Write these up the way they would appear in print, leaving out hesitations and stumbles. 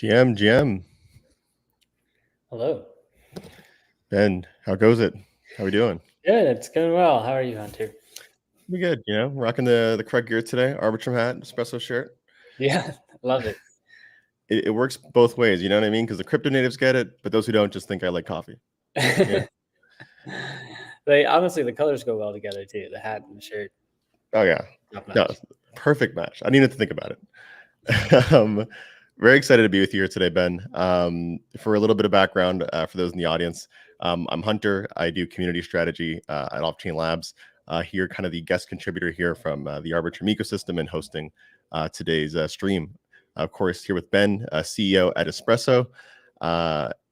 GM, Hello. Ben, how goes it? How we doing? Good. It's going well. How are you, Hunter? Pretty good, rocking the correct gear today. Arbitrum hat, espresso shirt. Yeah, love it. It works both ways, you know what I mean? Because the crypto natives get it, but those who don't just think I like coffee. Yeah. They honestly, the colors go well together too. The hat and the shirt. Oh yeah. Top No, notch. perfect match. I needed to think about it. Very excited to be with you here today, Ben. For a little bit of background for those in the audience, I'm Hunter. I do community strategy at Off-Chain Labs. Here, kind of the guest contributor here from the Arbitrum ecosystem and hosting today's stream. Of course, here with Ben, CEO at Espresso,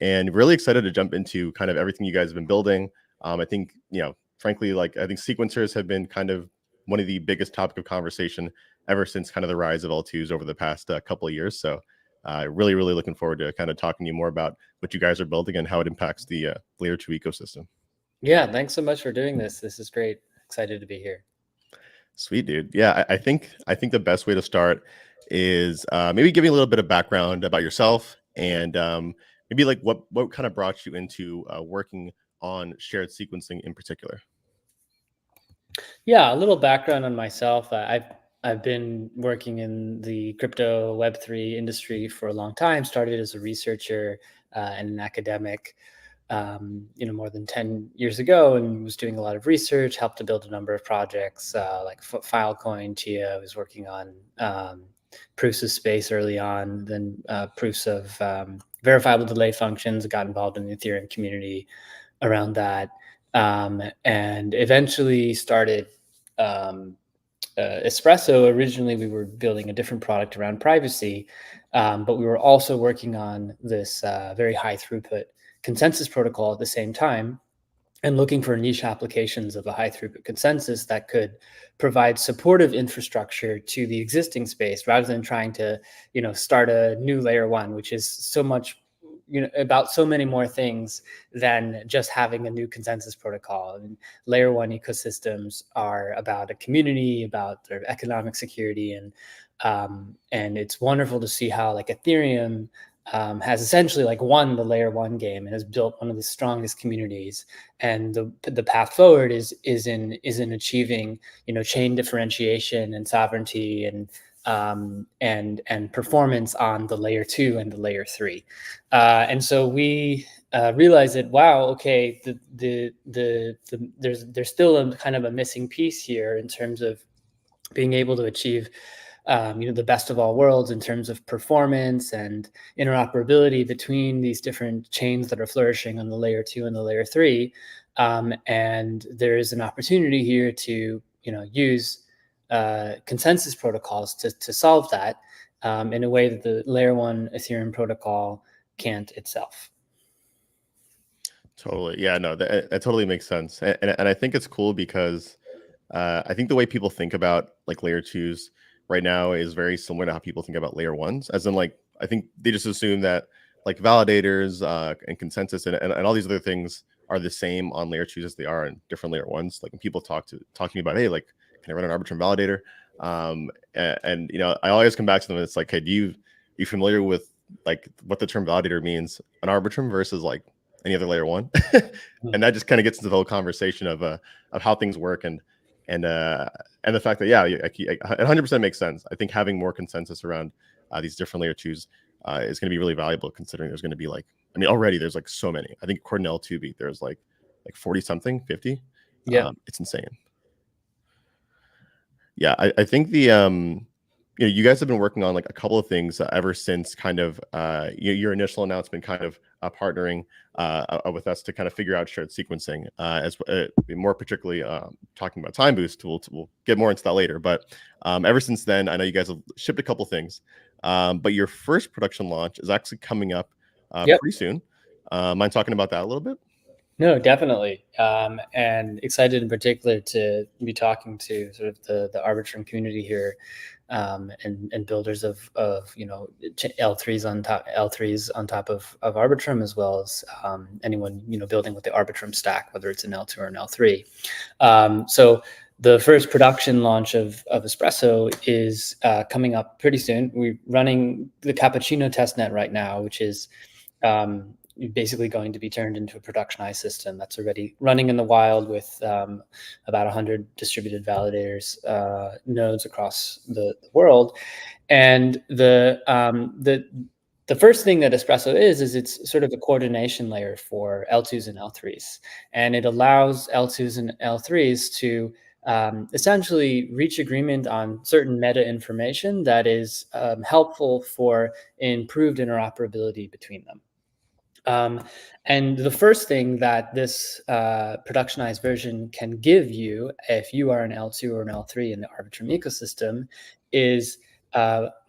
and really excited to jump into kind of everything you guys have been building. I think, frankly, I think sequencers have been kind of one of the biggest topic of conversation ever since kind of the rise of L2s over the past couple of years. So really looking forward to kind of talking to you more about what you guys are building and how it impacts the layer 2 ecosystem. Yeah, thanks so much for doing this. This is great. Excited to be here. Sweet, dude. Yeah, I think the best way to start is maybe giving a little bit of background about yourself and maybe like what kind of brought you into working on shared sequencing in particular. Yeah, a little background on myself. I've been working in the crypto Web3 industry for a long time. Started as a researcher and an academic, more than 10 years ago, and was doing a lot of research. Helped to build a number of projects like Filecoin, Chia. I was working on proofs of space early on, then proofs of verifiable delay functions. Got involved in the Ethereum community around that. And eventually started Espresso. Originally, we were building a different product around privacy, but we were also working on this very high throughput consensus protocol at the same time, and looking for niche applications of a high throughput consensus that could provide supportive infrastructure to the existing space rather than trying to, start a new layer one, which is so much about so many more things than just having a new consensus protocol. And layer one ecosystems are about a community, about their economic security, and it's wonderful to see how like Ethereum has essentially like won the layer one game and has built one of the strongest communities. And the path forward is in achieving chain differentiation and sovereignty and performance on the layer 2 and the layer 3. And so we realized that, wow, okay, there's still a kind of a missing piece here in terms of being able to achieve the best of all worlds in terms of performance and interoperability between these different chains that are flourishing on the layer 2 and the layer 3. And there is an opportunity here to use consensus protocols to solve that in a way that the layer 1 Ethereum protocol can't itself. Totally. Yeah, no, that totally makes sense. And I think it's cool because I think the way people think about like layer 2s right now is very similar to how people think about layer 1s, as in like I think they just assume that like validators and consensus and all these other things are the same on layer 2s as they are in different layer 1s. Like when people talking about, hey, like, can I run an Arbitrum validator? And I always come back to them and it's like, hey, you familiar with like what the term validator means on Arbitrum versus like any other layer 1? And that just kind of gets into the whole conversation of how things work and the fact that, yeah, it 100% makes sense. I think having more consensus around these different layer 2s is going to be really valuable, considering there's going to be already there's like so many. I think according to L2B, there's like 40 something, 50. Yeah. It's insane. Yeah, I think you guys have been working on like a couple of things ever since kind of your initial announcement, kind of partnering with us to kind of figure out shared sequencing, as more particularly talking about time boost. We'll get more into that later. But ever since then, I know you guys have shipped a couple things, but your first production launch is actually coming up pretty soon. Mind talking about that a little bit? No, definitely. And excited in particular to be talking to sort of the Arbitrum community here, and builders of L3s on top of Arbitrum, as well as anyone building with the Arbitrum stack, whether it's an L2 or an L3. So the first production launch of Espresso is coming up pretty soon. We're running the cappuccino testnet right now, which is basically going to be turned into a productionized system that's already running in the wild with about 100 distributed validators nodes across the world. And the first thing that Espresso is it's sort of a coordination layer for L2s and L3s, and it allows L2s and L3s to essentially reach agreement on certain meta information that is helpful for improved interoperability between them. And the first thing that this productionized version can give you, if you are an L2 or an L3 in the Arbitrum ecosystem, is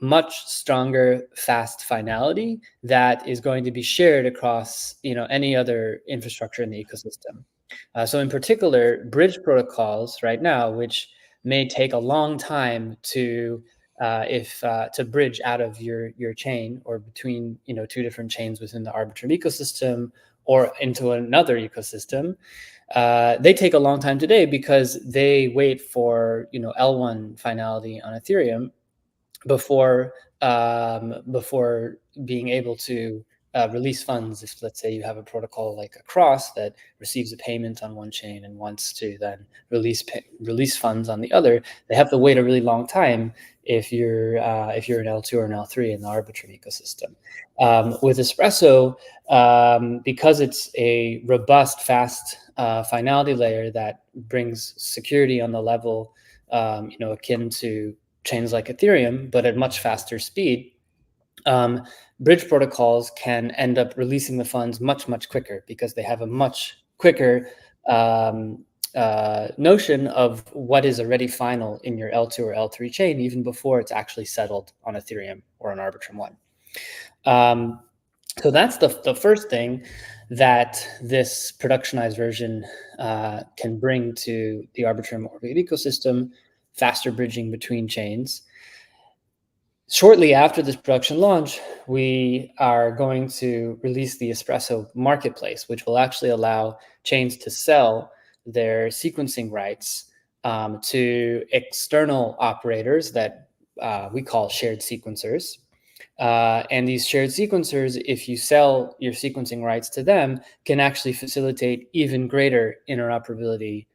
much stronger fast finality that is going to be shared across any other infrastructure in the ecosystem. So in particular, bridge protocols right now, which may take a long time to to bridge out of your chain or between two different chains within the Arbitrum ecosystem or into another ecosystem, they take a long time today because they wait for L1 finality on Ethereum before being able to release funds. If, let's say, you have a protocol like a Cross that receives a payment on one chain and wants to then release funds on the other, they have to wait a really long time if you're an L2 or an L3 in the Arbitrum ecosystem. With Espresso, because it's a robust, fast finality layer that brings security on the level akin to chains like Ethereum, but at much faster speed, bridge protocols can end up releasing the funds much, much quicker because they have a much quicker notion of what is already final in your L2 or L3 chain, even before it's actually settled on Ethereum or on Arbitrum One. So that's the first thing that this productionized version can bring to the Arbitrum Orbit ecosystem: faster bridging between chains. Shortly after this production launch, we are going to release the Espresso marketplace, which will actually allow chains to sell their sequencing rights to external operators that we call shared sequencers. And these shared sequencers, if you sell your sequencing rights to them, can actually facilitate even greater interoperability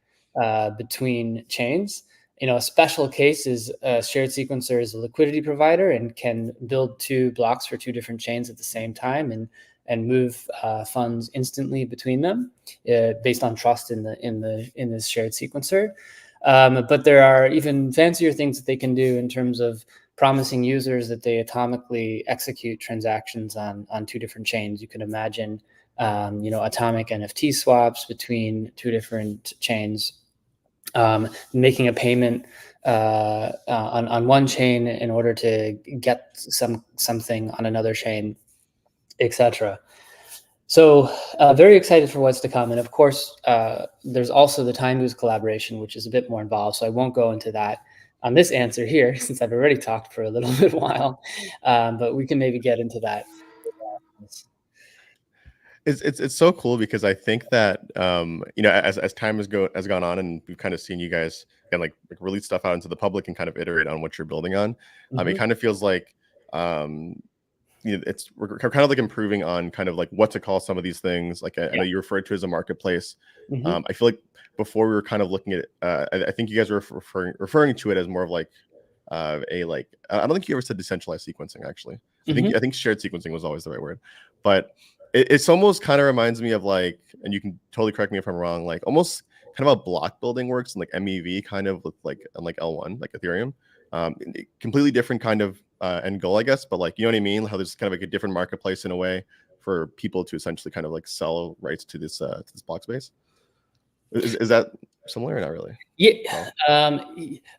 between chains. A special case is a shared sequencer is a liquidity provider and can build two blocks for two different chains at the same time and move funds instantly between them based on trust in this shared sequencer. But there are even fancier things that they can do in terms of promising users that they atomically execute transactions on two different chains. You can imagine, atomic NFT swaps between two different chains, making a payment on one chain in order to get something on another chain, etc. So very excited for what's to come. And of course, there's also the time use collaboration, which is a bit more involved. So I won't go into that on this answer here, since I've already talked for a little bit while, but we can maybe get into that. It's so cool because I think that as time has gone on and we've kind of seen you guys and like release stuff out into the public and kind of iterate on what you're building on, it kind of feels like we're kind of like improving on kind of like what to call some of these things. Like I know you referred to as a marketplace. I feel like before we were kind of looking at I think you guys were referring to it as more of like I don't think you ever said decentralized sequencing actually. I think shared sequencing was always the right word, but it's almost kind of reminds me of like, and you can totally correct me if I'm wrong, like almost kind of how block building works and like MEV kind of with like L1 like Ethereum, completely different kind of end goal, I guess, but like, you know what I mean, how there's kind of like a different marketplace in a way for people to essentially kind of like sell rights to this block space. Is that similar or not really? Yeah.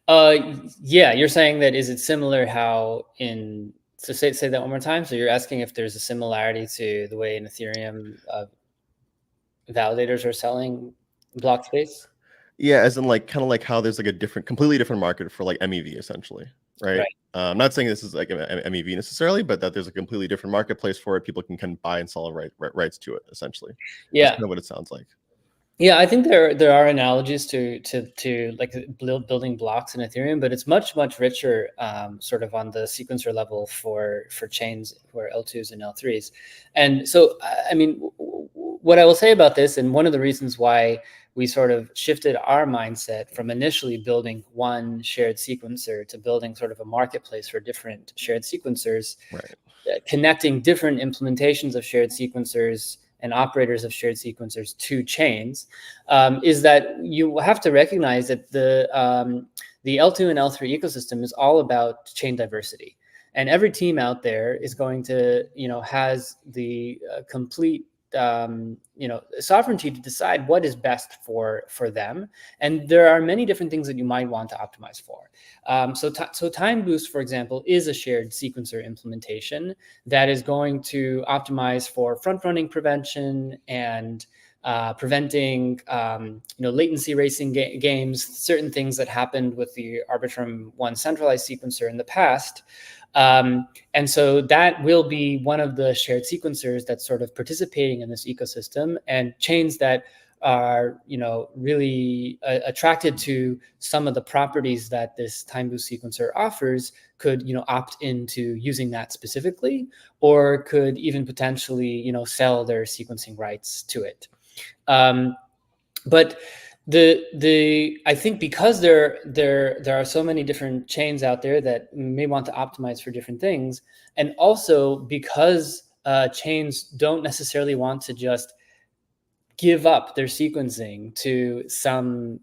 You're saying that, is it similar how in, so say that one more time. So you're asking if there's a similarity to the way in Ethereum validators are selling block space? Yeah, as in like kind of like how there's like a completely different market for like MEV essentially, right? I'm not saying this is like MEV necessarily, but that there's a completely different marketplace for it. People can buy and sell rights to it essentially. Yeah, that's kind of what it sounds like. Yeah, I think there are analogies to like building blocks in Ethereum, but it's much richer, sort of on the sequencer level for chains for L2s and L3s. And so, I mean, what I will say about this, and one of the reasons why we sort of shifted our mindset from initially building one shared sequencer to building sort of a marketplace for different shared sequencers, Right. connecting different implementations of shared sequencers and operators of shared sequencers to chains, is that you have to recognize that the L2 and L3 ecosystem is all about chain diversity. And every team out there is going to, has the complete, sovereignty to decide what is best for them. And there are many different things that you might want to optimize for. So Time Boost, for example, is a shared sequencer implementation that is going to optimize for front-running prevention and preventing latency racing games, certain things that happened with the Arbitrum One centralized sequencer in the past. And so that will be one of the shared sequencers that's sort of participating in this ecosystem, and chains that are really attracted to some of the properties that this Time Boost sequencer offers could opt into using that specifically, or could even potentially sell their sequencing rights to it. But I think because there are so many different chains out there that may want to optimize for different things, and also because chains don't necessarily want to just give up their sequencing to some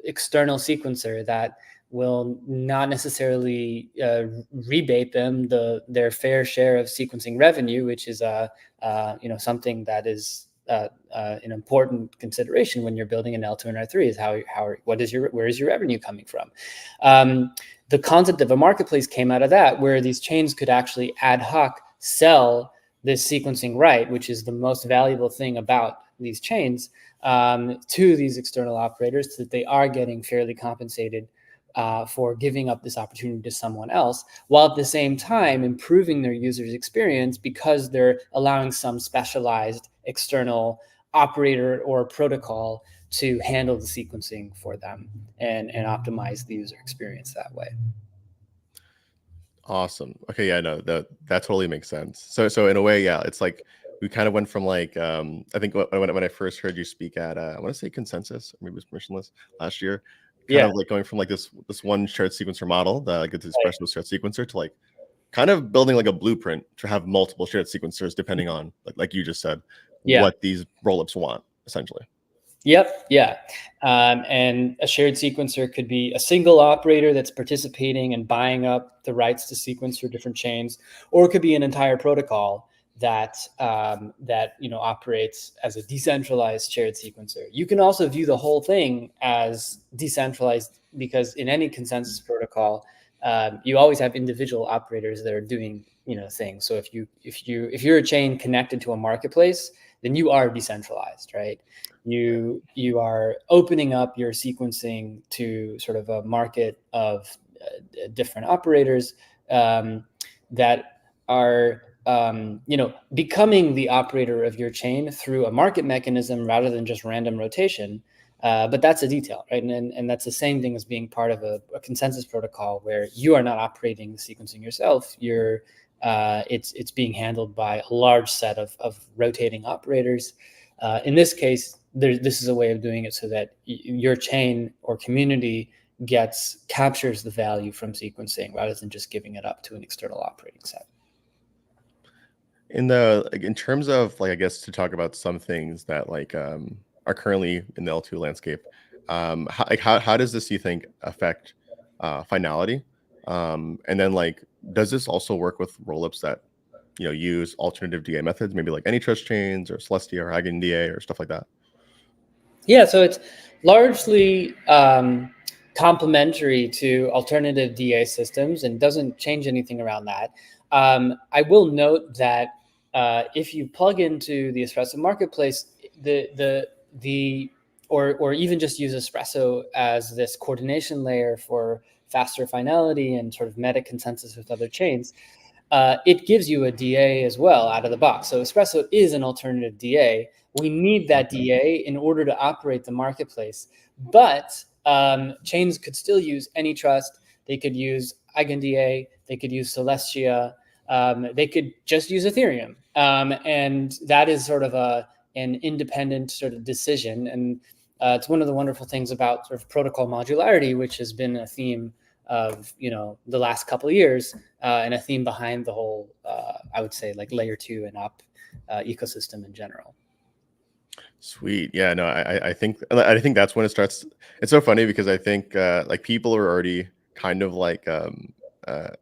external sequencer that will not necessarily rebate them their fair share of sequencing revenue, which is something that is an important consideration when you're building an L2 and R3 is where is your revenue coming from? The concept of a marketplace came out of that, where these chains could actually ad hoc sell this sequencing right, which is the most valuable thing about these chains, to these external operators, so that they are getting fairly compensated for giving up this opportunity to someone else, while at the same time improving their users' experience, because they're allowing some specialized external operator or protocol to handle the sequencing for them and optimize the user experience that way. Awesome. Okay, yeah, no, that totally makes sense. So in a way, yeah, it's like we kind of went from like I think when I first heard you speak at I want to say Consensus, or maybe it was Permissionless last year, kind Yeah, of like going from like this one shared sequencer model, the like it's right. Espresso shared sequencer, to like kind of building like a blueprint to have multiple shared sequencers depending on like you just said Yeah. what these rollups want essentially. Yep. Yeah. And a shared sequencer could be a single operator that's participating and buying up the rights to sequence for different chains, or it could be an entire protocol that operates as a decentralized shared sequencer. You can also view the whole thing as decentralized, because in any consensus protocol, you always have individual operators that are doing things. So if you're a chain connected to a marketplace, then you are decentralized, right? You are opening up your sequencing to sort of a market of different operators, that are becoming the operator of your chain through a market mechanism rather than just random rotation. But that's a detail, right? And that's the same thing as being part of a consensus protocol, where you are not operating the sequencing yourself. It's being handled by a large set of rotating operators. In this case, this is a way of doing it so that your chain or community captures the value from sequencing, rather than just giving it up to an external operating set. In terms of like I guess to talk about some things that like are currently in the L2 landscape, how does this you think affect finality, and then like does this also work with rollups that use alternative DA methods, maybe like any trust chains or Celestia or EigenDA or stuff like that? Yeah, so it's largely complementary to alternative DA systems and doesn't change anything around that. I will note that if you plug into the Espresso marketplace, or even just use Espresso as this coordination layer for faster finality and sort of meta consensus with other chains, it gives you a DA as well out of the box. So Espresso is an alternative DA. We need that DA in order to operate the marketplace. But chains could still use AnyTrust. They could use EigenDA. They could use Celestia. They could just use Ethereum. And that is sort of an independent sort of decision. And it's one of the wonderful things about sort of protocol modularity, which has been a theme of the last couple of years, and a theme behind the whole I would say like layer 2 and up ecosystem in general. Sweet. Yeah, no, I think that's when it starts. It's so funny because I think like people are already kind of like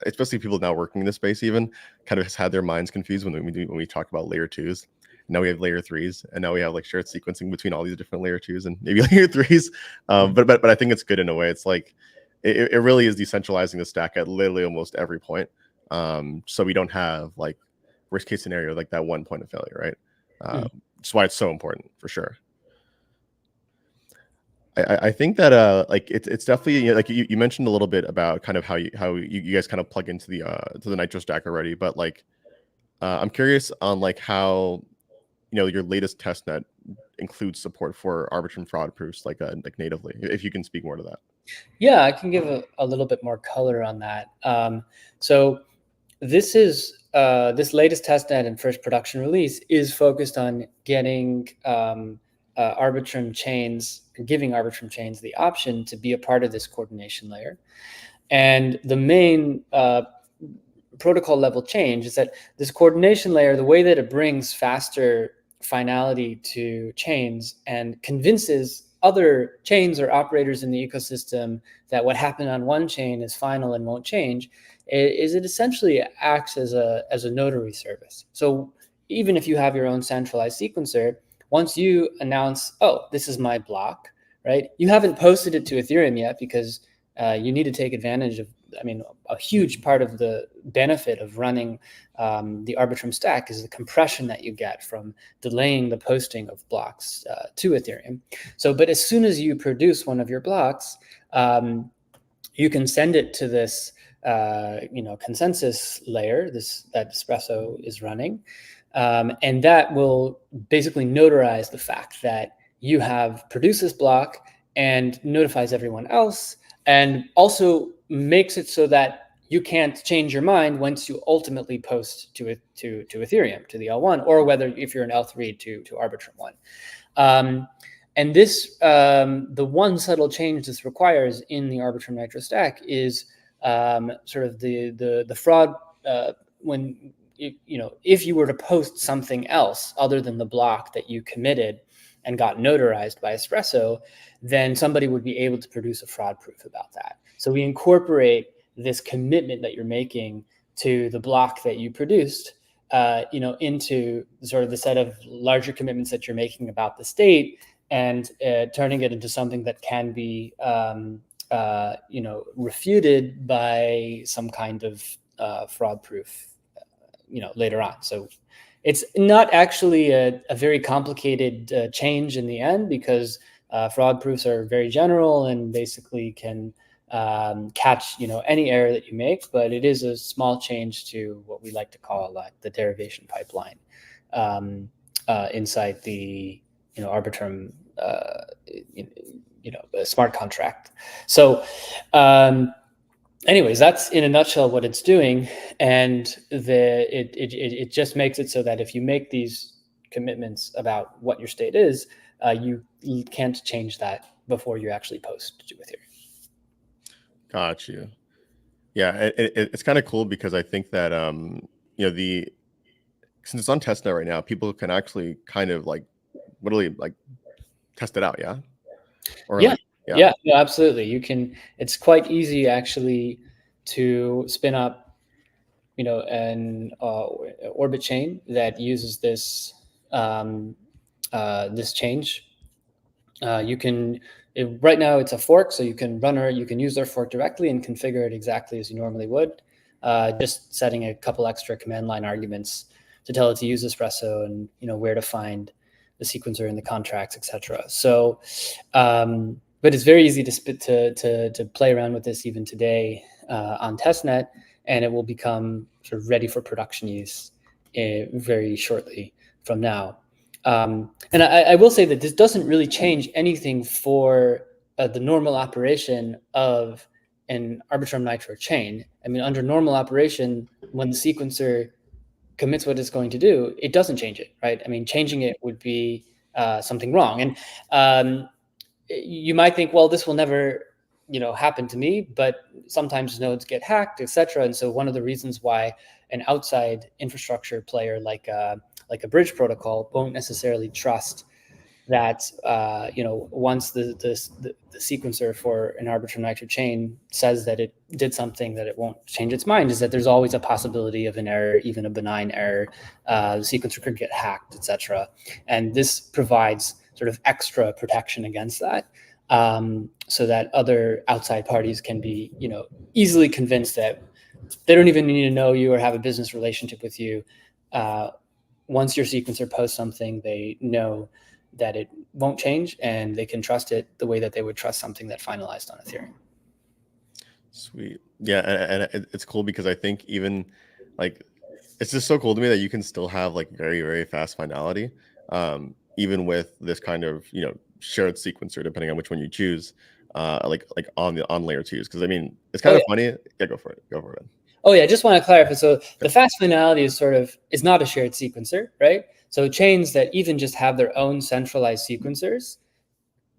especially people now working in this space even kind of has had their minds confused when we talk about layer 2s. Now we have layer 3s, and now we have like shared sequencing between all these different layer 2s and maybe layer 3s. But I think it's good in a way. It's like it really is decentralizing the stack at literally almost every point. So we don't have like worst case scenario like that one point of failure, right? That's why it's so important for sure. I think that like it's definitely like you mentioned a little bit about kind of how you guys kind of plug into the to the Nitro stack already, but like I'm curious on like how your latest testnet includes support for Arbitrum fraud proofs like natively, if you can speak more to that. Yeah, I can give a little bit more color on that. So this is this latest testnet and first production release is focused on getting Arbitrum chains, giving Arbitrum chains the option to be a part of this coordination layer. And the main protocol level change is that this coordination layer, the way that it brings faster finality to chains and convinces other chains or operators in the ecosystem that what happened on one chain is final and won't change, is it essentially acts as a notary service. So even if you have your own centralized sequencer, once you announce, oh, this is my block, right? You haven't posted it to Ethereum yet because you need to take advantage of, a huge part of the benefit of running the Arbitrum stack is the compression that you get from delaying the posting of blocks to Ethereum. So, but as soon as you produce one of your blocks, you can send it to this, consensus layer, that Espresso is running, and that will basically notarize the fact that you have produced this block and notifies everyone else, and also makes it so that you can't change your mind once you ultimately post to Ethereum, to the L1, or whether if you're an L3 to Arbitrum 1. And this, the one subtle change this requires in the Arbitrum Nitro stack is sort of the fraud when if you were to post something else other than the block that you committed and got notarized by Espresso, then somebody would be able to produce a fraud proof about that. So we incorporate this commitment that you're making to the block that you produced, into sort of the set of larger commitments that you're making about the state, and turning it into something that can be, refuted by some kind of fraud proof, later on. So it's not actually a very complicated change in the end, because fraud proofs are very general and basically can catch any error that you make, but it is a small change to what we like to call like the derivation pipeline inside the Arbitrum smart contract. So anyways, that's in a nutshell what it's doing, and it just makes it so that if you make these commitments about what your state is, you can't change that before you actually post to Ethereum. Got you. Yeah, it's kind of cool because I think that since it's on testnet right now, people can actually kind of like literally like test it out. Yeah. Or yeah. like, Yeah, no, absolutely. You can. It's quite easy actually to spin up, an Orbit chain that uses this this change. You can. Right now, it's a fork, so you can use their fork directly and configure it exactly as you normally would. Just setting a couple extra command line arguments to tell it to use Espresso and where to find the sequencer in the contracts, etc. So, but it's very easy to play around with this even today on testnet. and it will become sort of ready for production use very shortly from now. And I will say that this doesn't really change anything for the normal operation of an Arbitrum Nitro chain. I mean, under normal operation, when the sequencer commits what it's going to do, it doesn't change it, right? I mean, changing it would be something wrong. And you might think, well, this will never, happen to me, but sometimes nodes get hacked, etc. And so one of the reasons why an outside infrastructure player like a bridge protocol won't necessarily trust that once the sequencer for an Arbitrum Nitro chain says that it did something, that it won't change its mind, is that there's always a possibility of an error, even a benign error. The sequencer could get hacked, etc. And this provides sort of extra protection against that, so that other outside parties can be easily convinced that they don't even need to know you or have a business relationship with you. Once your sequencer posts something, they know that it won't change, and they can trust it the way that they would trust something that finalized on Ethereum. Sweet. Yeah, and it's cool because I think even like it's just so cool to me that you can still have like very, very fast finality, even with this kind of shared sequencer, depending on which one you choose, like on layer twos. Because I mean, it's kind of funny. Yeah, go for it. Go for it. Oh yeah, I just want to clarify. So the fast finality is not a shared sequencer, right? So chains that even just have their own centralized sequencers,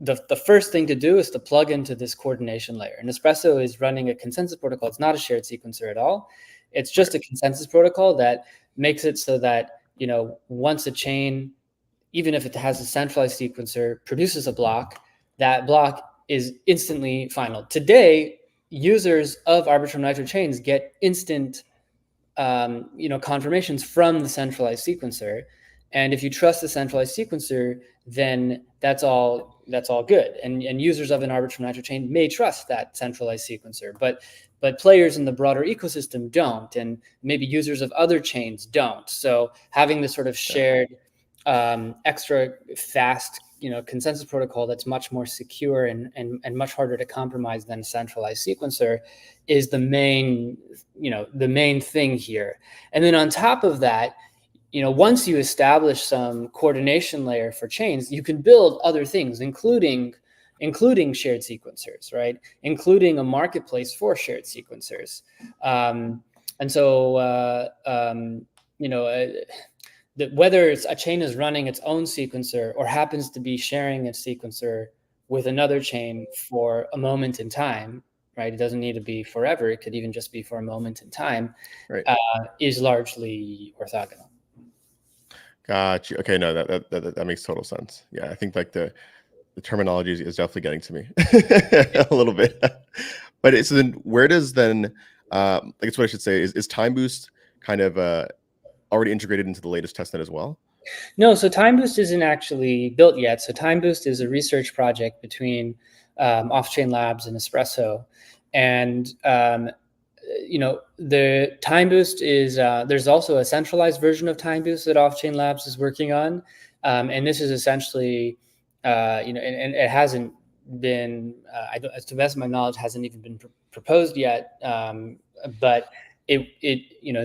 the first thing to do is to plug into this coordination layer. And Espresso is running a consensus protocol. It's not a shared sequencer at all. It's just a consensus protocol that makes it so that, once a chain, even if it has a centralized sequencer, produces a block, that block is instantly final. Today, users of Arbitrum Nitro chains get instant confirmations from the centralized sequencer. And if you trust the centralized sequencer, then that's all good. And users of an Arbitrum Nitro chain may trust that centralized sequencer, but players in the broader ecosystem don't, and maybe users of other chains don't. So having this sort of shared extra fast consensus protocol that's much more secure and much harder to compromise than a centralized sequencer is the main thing here. And then on top of that, once you establish some coordination layer for chains, you can build other things, including shared sequencers, right? Including a marketplace for shared sequencers. And so, that whether a chain is running its own sequencer or happens to be sharing its sequencer with another chain for a moment in time, right? It doesn't need to be forever. It could even just be for a moment in time, right. Is largely orthogonal. Gotcha. Okay, no, that makes total sense. Yeah, I think like the terminology is definitely getting to me a little bit. But it's then where does then I guess what I should say is Time Boost kind of already integrated into the latest testnet as well? No, so Time Boost isn't actually built yet. So Time Boost is a research project between Off-Chain Labs and Espresso. And the Time Boost is there's also a centralized version of Time Boost that Off-Chain Labs is working on, and this is essentially and it hasn't been to the best of my knowledge hasn't even been proposed yet, but it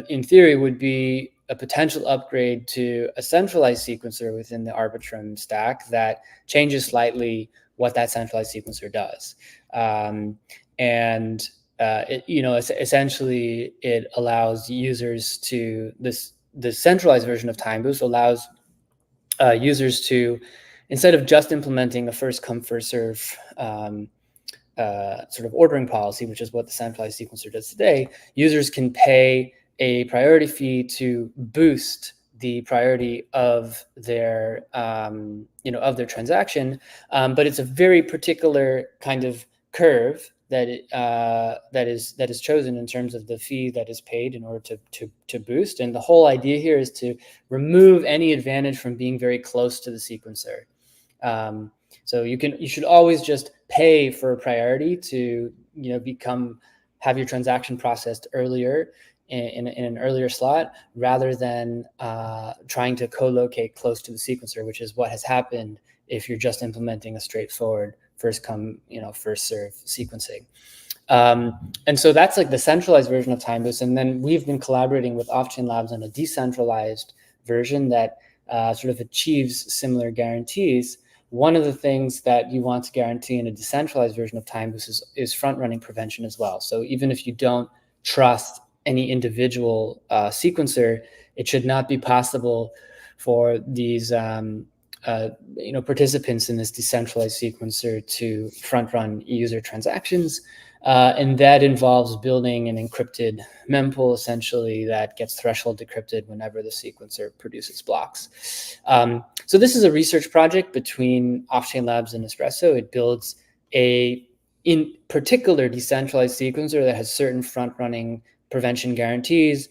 in theory would be a potential upgrade to a centralized sequencer within the Arbitrum stack that changes slightly what that centralized sequencer does, essentially it allows users to the centralized version of Time Boost allows users to, instead of just implementing a first come first serve sort of ordering policy, which is what the centralized sequencer does today, users can pay a priority fee to boost the priority of their transaction, but it's a very particular kind of curve that is chosen in terms of the fee that is paid in order to boost. And the whole idea here is to remove any advantage from being very close to the sequencer. So you should always just pay for a priority to have your transaction processed earlier in an earlier slot, rather than trying to co-locate close to the sequencer, which is what has happened if you're just implementing a straightforward first come first serve sequencing. And so that's like the centralized version of Time Boost. And then we've been collaborating with off-chain labs on a decentralized version that sort of achieves similar guarantees. One of the things that you want to guarantee in a decentralized version of Time Boost is front-running prevention as well. So even if you don't trust any individual sequencer, it should not be possible for these participants in this decentralized sequencer to front-run user transactions. And that involves building an encrypted mempool, essentially, that gets threshold decrypted whenever the sequencer produces blocks. So this is a research project between Off-Chain Labs and Espresso. It builds a, in particular, decentralized sequencer that has certain front-running prevention guarantees.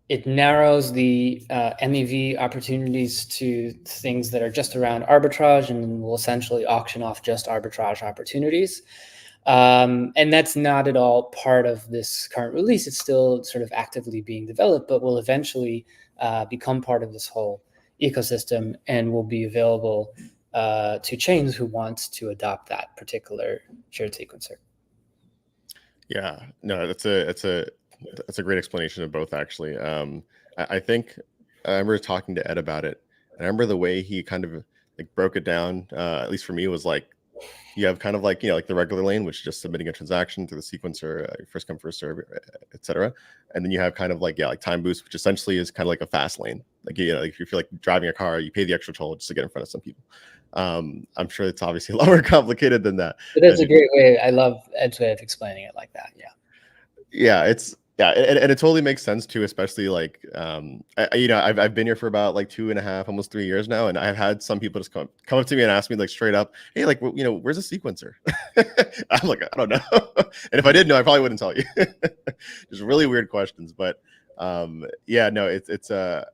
It narrows the MEV opportunities to things that are just around arbitrage, and will essentially auction off just arbitrage opportunities. And that's not at all part of this current release. It's still sort of actively being developed, but will eventually become part of this whole ecosystem and will be available to chains who want to adopt that particular shared sequencer. Yeah, no, that's a great explanation of both, actually. I think I remember talking to Ed about it, and I remember the way he kind of like broke it down. At least for me, was like you have kind of like like the regular lane, which is just submitting a transaction through the sequencer, first come first serve, etc. And then you have kind of like like Time Boost, which essentially is kind of like a fast lane. Like like if you feel like driving a car, you pay the extra toll just to get in front of some people. I'm sure it's obviously a lot more complicated than that. But that's a great way. I love Ed's way of explaining it like that. Yeah. Yeah, and it totally makes sense too, especially like I've been here for about like 2.5, almost 3 years now, and I've had some people just come up to me and ask me like straight up, hey, like where's a sequencer? I'm like, I don't know. And if I did know, I probably wouldn't tell you. Just really weird questions. But yeah, no,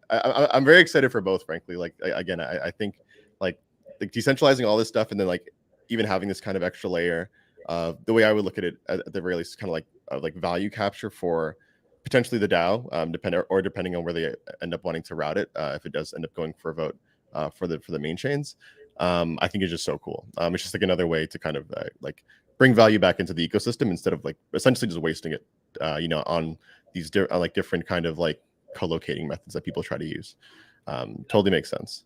I'm very excited for both, frankly. Like again, I think like decentralizing all this stuff, and then like even having this kind of extra layer. The way I would look at it, at the very least, kind of like value capture for potentially the DAO, depending on where they end up wanting to route it. If it does end up going for a vote for the main chains, I think it's just so cool. It's just like another way to kind of like bring value back into the ecosystem instead of like essentially just wasting it, on these different kind of like co-locating methods that people try to use. Totally makes sense.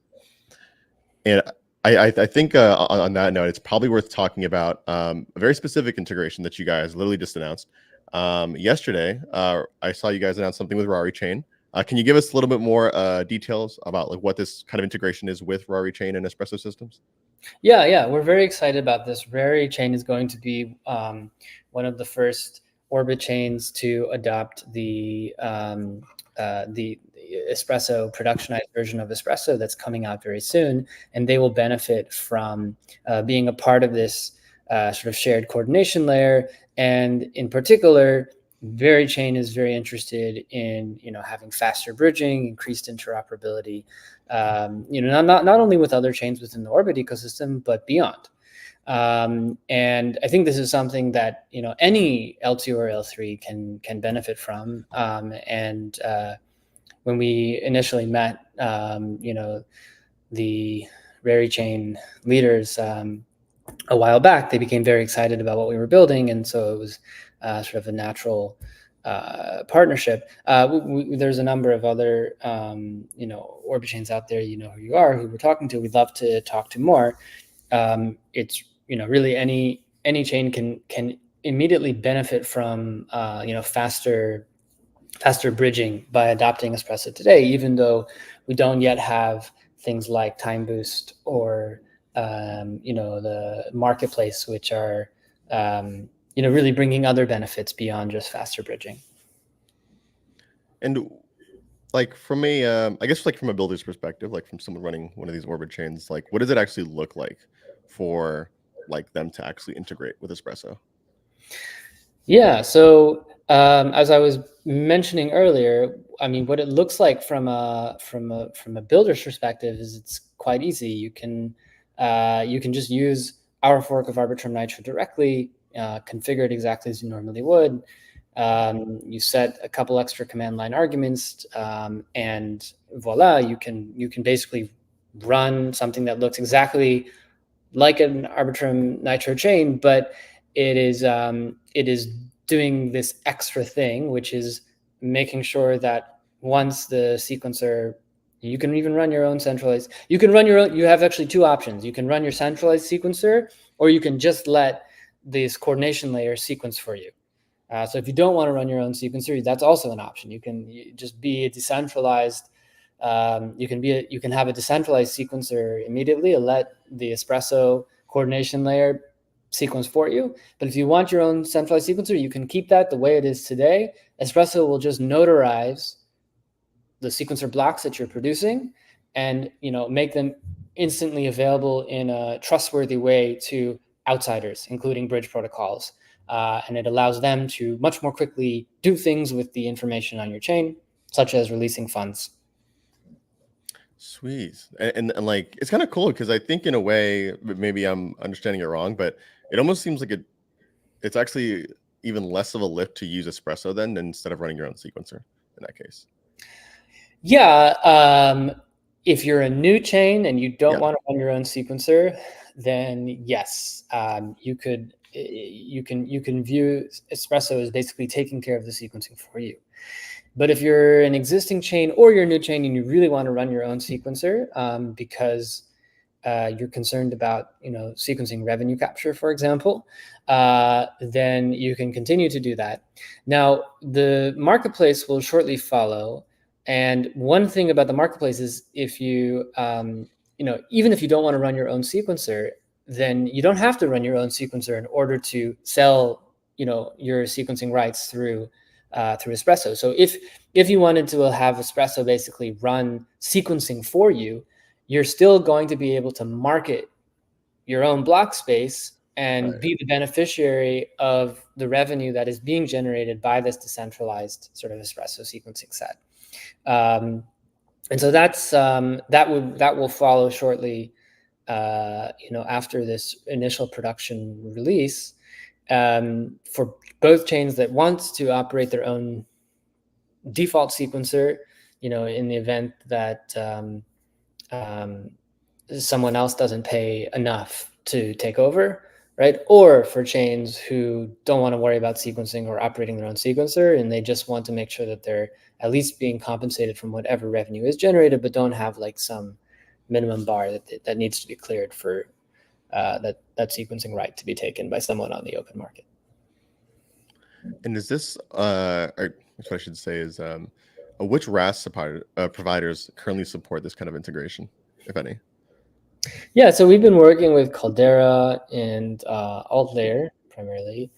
And I think on that note, it's probably worth talking about a very specific integration that you guys literally just announced yesterday. I saw you guys announce something with Rari Chain. Can you give us a little bit more details about like what this kind of integration is with Rari Chain and Espresso systems? Yeah, we're very excited about this. Rari Chain is going to be one of the first Orbit chains to adopt the Espresso productionized version of Espresso that's coming out very soon, and they will benefit from being a part of this sort of shared coordination layer. And in particular, Rari Chain is very interested in having faster bridging, increased interoperability, not only with other chains within the Orbit ecosystem, but beyond. And I think this is something that any L2 or L3 can benefit from. And when we initially met, the Rari Chain leaders a while back, they became very excited about what we were building, and so it was sort of a natural partnership. There's a number of other Orbit chains out there, who you are, who we're talking to. We'd love to talk to more. It's really any chain can immediately benefit from faster bridging by adopting Espresso today, even though we don't yet have things like Time Boost or the marketplace, which are really bringing other benefits beyond just faster bridging. And like from a I guess like from a builder's perspective, like from someone running one of these Orbit chains, like what does it actually look like for like them to actually integrate with Espresso? Yeah, so as I was mentioning earlier, I mean, what it looks like from a builder's perspective is it's quite easy. You can just use our fork of Arbitrum Nitro directly, configure it exactly as you normally would. You set a couple extra command line arguments, and voila, you can basically run something that looks exactly like an Arbitrum Nitro chain, but it is doing this extra thing, which is making sure that once the sequencer, you can even run your own centralized. You can run your own. You have actually two options. You can run your centralized sequencer, or you can just let this coordination layer sequence for you. So if you don't want to run your own sequencer, that's also an option. You can just be a decentralized. You can have a decentralized sequencer immediately and let the Espresso coordination layer sequence for you. But if you want your own centralized sequencer, you can keep that the way it is today. Espresso will just notarize the sequencer blocks that you're producing and make them instantly available in a trustworthy way to outsiders, including bridge protocols. And it allows them to much more quickly do things with the information on your chain, such as releasing funds. Sweet. And like, it's kind of cool because I think in a way, maybe I'm understanding it wrong, but it almost seems like it's actually even less of a lift to use Espresso then instead of running your own sequencer in that case. Yeah. If you're a new chain and you don't Yeah. want to run your own sequencer, then yes, you can view Espresso as basically taking care of the sequencing for you. But if you're an existing chain or you're a new chain and you really want to run your own sequencer because you're concerned about sequencing revenue capture, for example, then you can continue to do that. Now, the marketplace will shortly follow. And one thing about the marketplace is if you, even if you don't want to run your own sequencer, then you don't have to run your own sequencer in order to sell, your sequencing rights through Espresso. So if you wanted to have Espresso basically run sequencing for you, you're still going to be able to market your own block space and be the beneficiary of the revenue that is being generated by this decentralized sort of Espresso sequencing set. And so that will follow shortly, after this initial production release, for both chains that want to operate their own default sequencer, in the event that someone else doesn't pay enough to take over, right? Or for chains who don't want to worry about sequencing or operating their own sequencer, and they just want to make sure that they're at least being compensated from whatever revenue is generated, but don't have like some minimum bar that needs to be cleared for that sequencing right to be taken by someone on the open market. And is this, or what I should say is, which RAS providers currently support this kind of integration, if any? Yeah, so we've been working with Caldera and AltLayer primarily.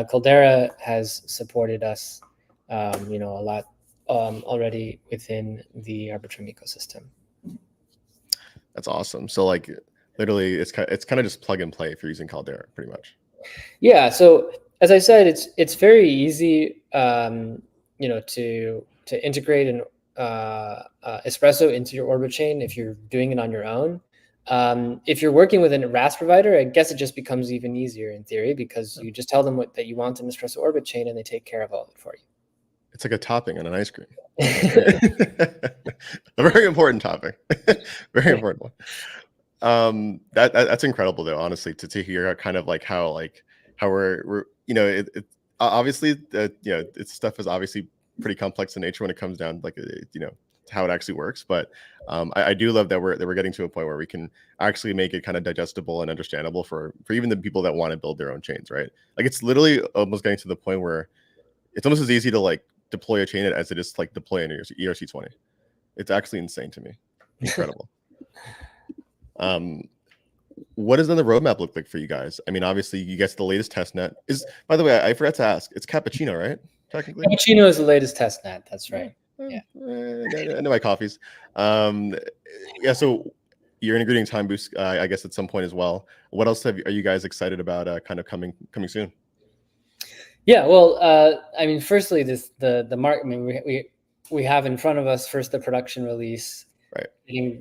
Caldera has supported us, a lot already within the Arbitrum ecosystem. That's awesome. So like, literally, it's kind of just plug and play if you're using Caldera, pretty much. Yeah. So as I said, it's very easy, to integrate an Espresso into your Orbit chain if you're doing it on your own. If you're working with a RAS provider, I guess it just becomes even easier in theory because you just tell them that you want an Espresso Orbit chain and they take care of all of it for you. It's like a topping on an ice cream. A very important topic. Very important one. That's incredible though, honestly, to hear kind of like how we're obviously it's stuff is obviously pretty complex in nature when it comes down like to how it actually works, but I do love that we're getting to a point where we can actually make it kind of digestible and understandable for even the people that want to build their own chains, right? Like it's literally almost getting to the point where it's almost as easy to like deploy a chain as it is like deploy an ERC20. It's actually insane to me. Incredible. What does then the roadmap look like for you guys? I mean, obviously you guys the latest testnet is, by the way, I forgot to ask, it's Cappuccino, right? Technically Cappuccino is the latest testnet. That's right. Yeah. I know my coffees. Yeah, so you're integrating Time Boost, I guess at some point as well. What else are you guys excited about kind of coming soon? Yeah, well, I mean, firstly, the market. I mean, we have in front of us first the production release, right?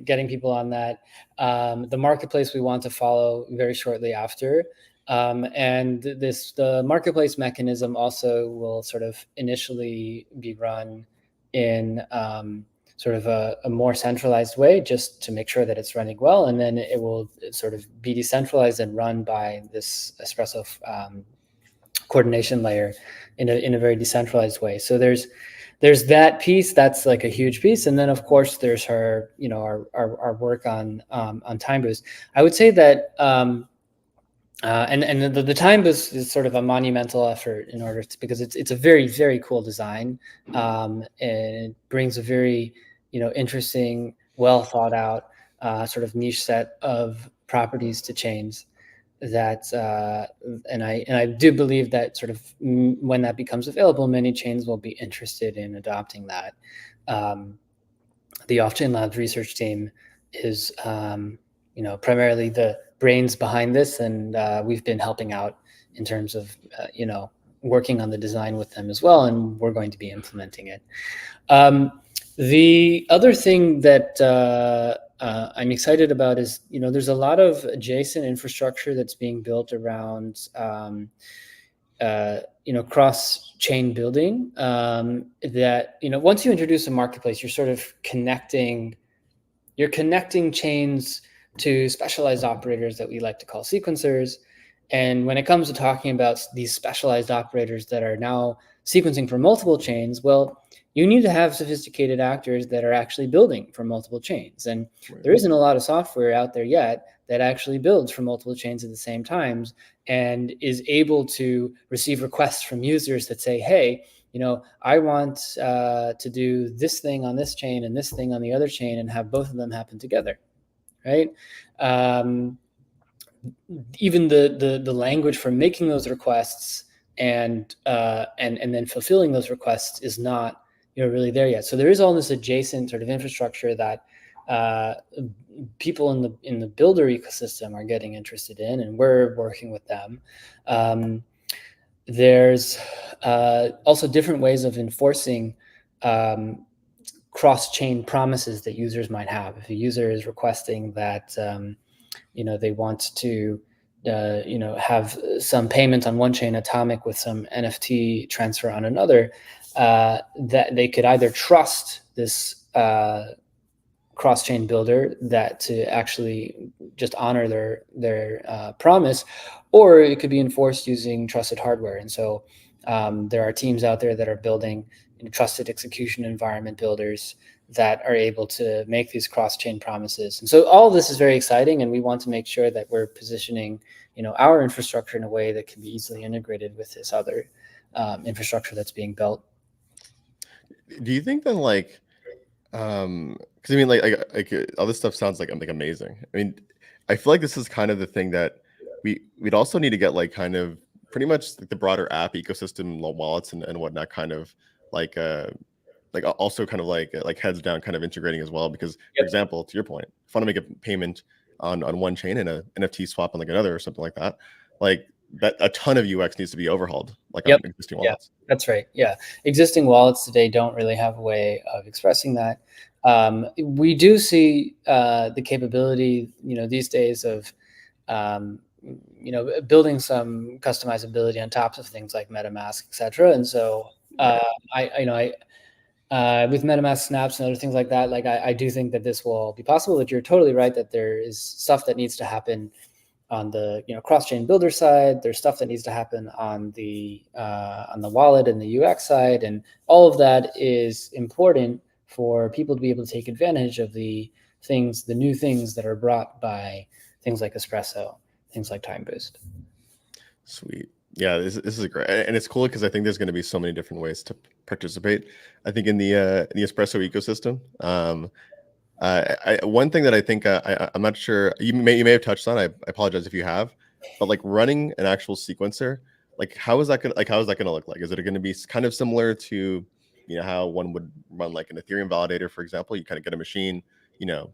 Getting people on that. The marketplace we want to follow very shortly after, and the marketplace mechanism also will sort of initially be run in sort of a more centralized way, just to make sure that it's running well, and then it will sort of be decentralized and run by this Espresso coordination layer in a very decentralized way. So there's that piece that's like a huge piece, and then of course there's our work on time boost. I would say that and the time boost is sort of a monumental effort in order to, because it's a very, very cool design, and it brings a very interesting, well thought out sort of niche set of properties to chains that and I do believe that sort of when that becomes available, many chains will be interested in adopting that. The Off-Chain Labs research team is primarily the brains behind this, and we've been helping out in terms of working on the design with them as well, and we're going to be implementing it. The other thing that I'm excited about is, there's a lot of adjacent infrastructure that's being built around, cross-chain building. That once you introduce a marketplace, you're sort of connecting chains to specialized operators that we like to call sequencers. And when it comes to talking about these specialized operators that are now sequencing for multiple chains, well, you need to have sophisticated actors that are actually building for multiple chains. And there isn't a lot of software out there yet that actually builds for multiple chains at the same times and is able to receive requests from users that say, hey, I want to do this thing on this chain and this thing on the other chain and have both of them happen together, right? Even the language for making those requests and then fulfilling those requests is not really there yet. So there is all this adjacent sort of infrastructure that people in the builder ecosystem are getting interested in, and we're working with them. There's also different ways of enforcing cross-chain promises that users might have. If a user is requesting that they want to have some payment on one chain atomic with some NFT transfer on another, that they could either trust this cross-chain builder that to actually just honor their promise, or it could be enforced using trusted hardware. And so there are teams out there that are building trusted execution environment builders that are able to make these cross-chain promises. And so all of this is very exciting, and we want to make sure that we're positioning our infrastructure in a way that can be easily integrated with this other infrastructure that's being built. Do you think then, like, because I mean, like all this stuff sounds like amazing. I mean, I feel like this is kind of the thing that we'd also need to get, like, kind of pretty much like the broader app ecosystem, wallets and whatnot, kind of like also kind of like heads down, kind of integrating as well. Because, for example, to your point, if I want to make a payment on one chain and a NFT swap on like another or something like that, a ton of UX needs to be overhauled, like on existing wallets. Yeah, that's right. Yeah, existing wallets today don't really have a way of expressing that. We do see the capability, these days of, building some customizability on top of things like MetaMask, etc. And so with MetaMask snaps and other things like that, like I do think that this will be possible. But you're totally right that there is stuff that needs to happen on the cross-chain builder side. There's stuff that needs to happen on the wallet and the UX side, and all of that is important for people to be able to take advantage of the new things that are brought by things like Espresso, things like Time Boost. Sweet. Yeah, this is great, and it's cool because I think there's going to be so many different ways to participate. I think in the Espresso ecosystem. One thing that I think I'm not sure you may have touched on. I apologize if you have, but like running an actual sequencer, like how is that gonna look like? Is it going to be kind of similar to how one would run like an Ethereum validator, for example? You kind of get a machine, you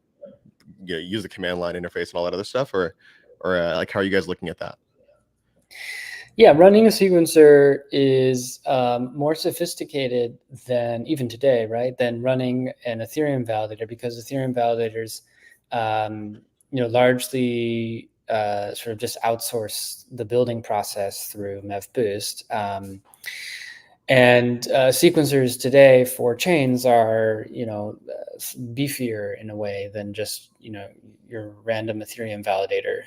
use the command line interface and all that other stuff, or like how are you guys looking at that? Yeah, running a sequencer is more sophisticated than even today, right? Than running an Ethereum validator, because Ethereum validators, largely sort of just outsource the building process through MEV Boost. And sequencers today for chains are, beefier in a way than just, your random Ethereum validator,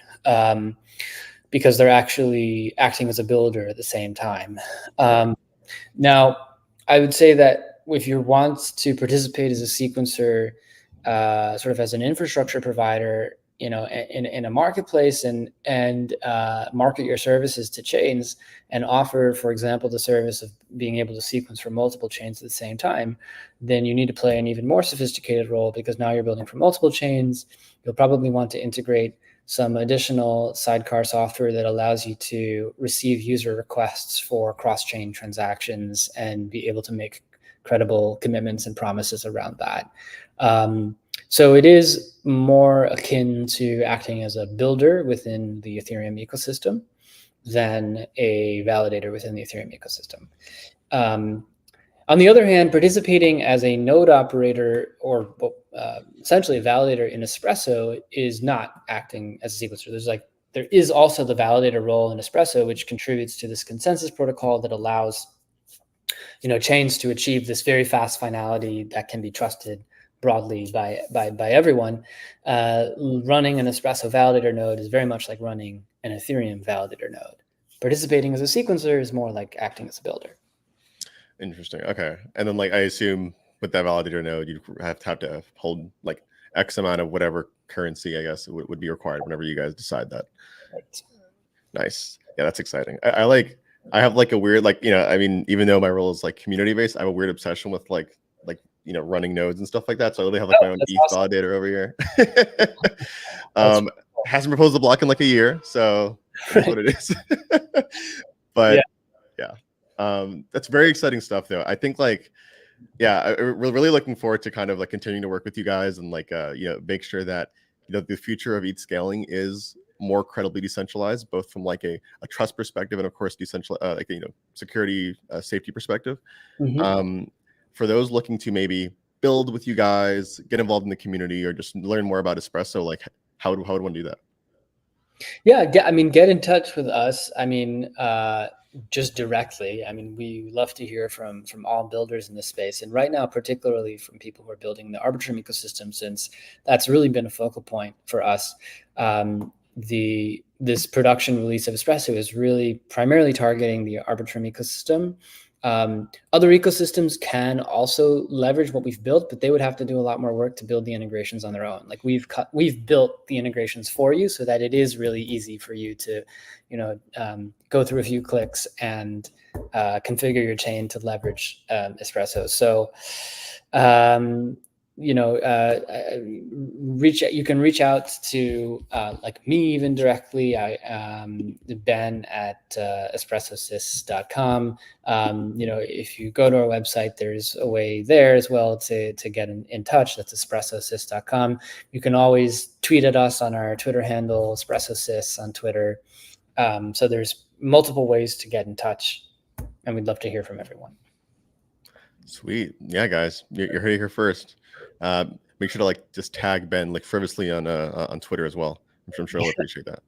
because they're actually acting as a builder at the same time. Now, I would say that if you want to participate as a sequencer, sort of as an infrastructure provider, in a marketplace and market your services to chains and offer, for example, the service of being able to sequence from multiple chains at the same time, then you need to play an even more sophisticated role, because now you're building for multiple chains. You'll probably want to integrate some additional sidecar software that allows you to receive user requests for cross-chain transactions and be able to make credible commitments and promises around that. So it is more akin to acting as a builder within the Ethereum ecosystem than a validator within the Ethereum ecosystem. On the other hand, participating as a node operator or essentially a validator in Espresso is not acting as a sequencer. There is also the validator role in Espresso, which contributes to this consensus protocol that allows chains to achieve this very fast finality that can be trusted broadly by everyone. Running an Espresso validator node is very much like running an Ethereum validator node. Participating as a sequencer is more like acting as a builder. Interesting. Okay. And then, like, I assume with that validator node, you have to hold like X amount of whatever currency, I guess, would be required whenever you guys decide that. Right. Nice. Yeah, that's exciting. I have like a weird, like, I mean, even though my role is like community based, I have a weird obsession with like running nodes and stuff like that. So I really have like my own ETH awesome. validator over here. Hasn't proposed a block in like a year, so that's what it is. But yeah, that's very exciting stuff, though. I think we're really looking forward to kind of like continuing to work with you guys and like make sure that the future of ETH scaling is more credibly decentralized, both from like a trust perspective and of course decentralized security safety perspective. Mm-hmm. For those looking to maybe build with you guys, get involved in the community, or just learn more about Espresso, like how would one do that? Yeah, get in touch with us. Just directly. We love to hear from all builders in this space, and right now, particularly from people who are building the Arbitrum ecosystem, since that's really been a focal point for us. This production release of Espresso is really primarily targeting the Arbitrum ecosystem. Other ecosystems can also leverage what we've built, but they would have to do a lot more work to build the integrations on their own. Like we've built the integrations for you so that it is really easy for you to, go through a few clicks and configure your chain to leverage Espresso. So, you can reach out to like me even directly. Ben at espressosys.com. If you go to our website, there's a way there as well to get in touch. That's espressosys.com. You can always tweet at us on our Twitter handle, espressosys on Twitter. So there's multiple ways to get in touch, and we'd love to hear from everyone. Sweet. Yeah, guys, you're here first. Make sure to like just tag Ben like frivolously on Twitter as well. I'm sure he'll appreciate that.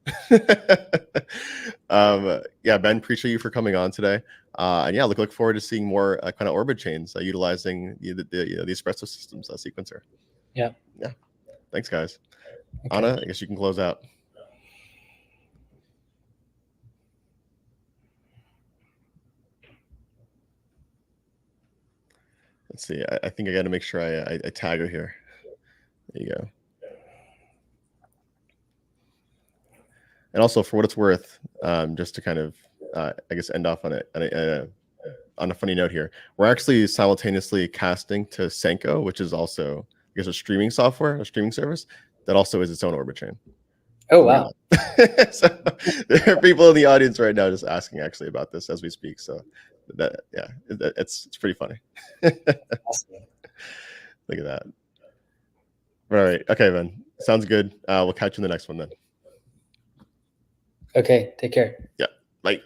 Yeah, Ben, appreciate you for coming on today. And yeah, look forward to seeing more kind of Orbit chains utilizing the Espresso systems sequencer. Yeah. Thanks, guys. Okay. Anna, I guess you can close out. Let's see. I think I got to make sure I tag her here. There you go. And also, for what it's worth, just to kind of, I guess, end off on a funny note here, we're actually simultaneously casting to Senko, which is also, I guess, a streaming software, a streaming service that also is its own Orbit chain. Oh, wow. So there are people in the audience right now just asking actually about this as we speak. So it's pretty funny. Awesome. Look at that. All right. Okay, Ben. Sounds good. We'll catch you in the next one then. Okay. Take care. Yeah. Bye.